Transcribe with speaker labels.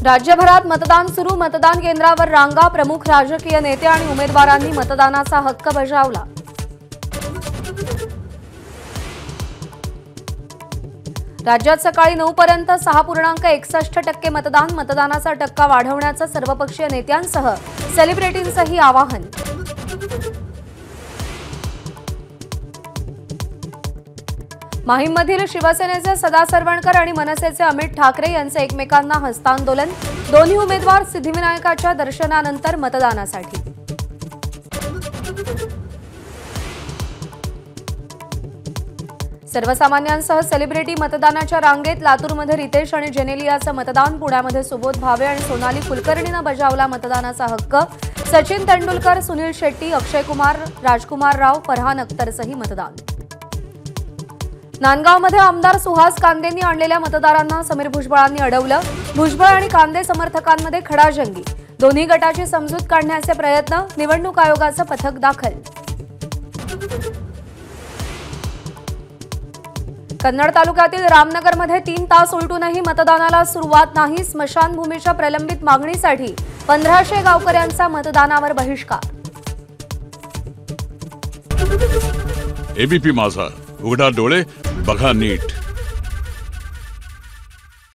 Speaker 1: राज्यभरात मतदान सुरू। मतदान केंद्रावर रांगा। प्रमुख राजकीय नेते आणि उमेदवारांनी मतदानाचा हक्क बजावला। राज्यात सकाळी 9 पर्यंत 6.61% मतदान। मतदानाचा टक्का वाढवण्याचं सर्वपक्षीय नेत्यांसह सेलिब्रिटींचंही आवाहन। माहीममधील शिवसेनेचे सदा सरवणकर आणि मनसेचे अमित ठाकरे यांचे एकमेकांना हस्तांदोलन। दोन्ही उमेदवार सिद्धिविनायकाच्या दर्शनानंतर मतदानासाठी। सर्वसामान्यांसह सेलिब्रिटी मतदानाच्या रांगेत। लातूरमध्ये रितेश आणि जेनेलियाचं मतदान। पुण्यामध्ये सुबोध भावे आणि सोनाली कुलकर्णीनं बजावला मतदानाचा हक्क। सचिन तेंडुलकर, सुनील शेट्टी, अक्षय कुमार, राजकुमार राव, फरहान अख्तरचंही मतदान। नांदगावमध्ये आमदार सुहास कांदेंनी आणलेल्या मतदारांना समीर भुजबळांनी अडवलं। भुजबळ आणि कांदे समर्थकांमध्ये खडाजंगी। दोन्ही गटाची समजूत काढण्याचे प्रयत्न। निवडणूक आयोगाचं पथक दाखल। कन्नड तालुक्यातील रामनगरमध्ये 3 तास उलटूनही मतदानाला सुरुवात नाही। स्मशानभूमीच्या प्रलंबित मागणीसाठी 1500 गावकऱ्यांचा मतदानावर बहिष्कार।
Speaker 2: एबीपी माझा, उघडा डोळे बघा नीट।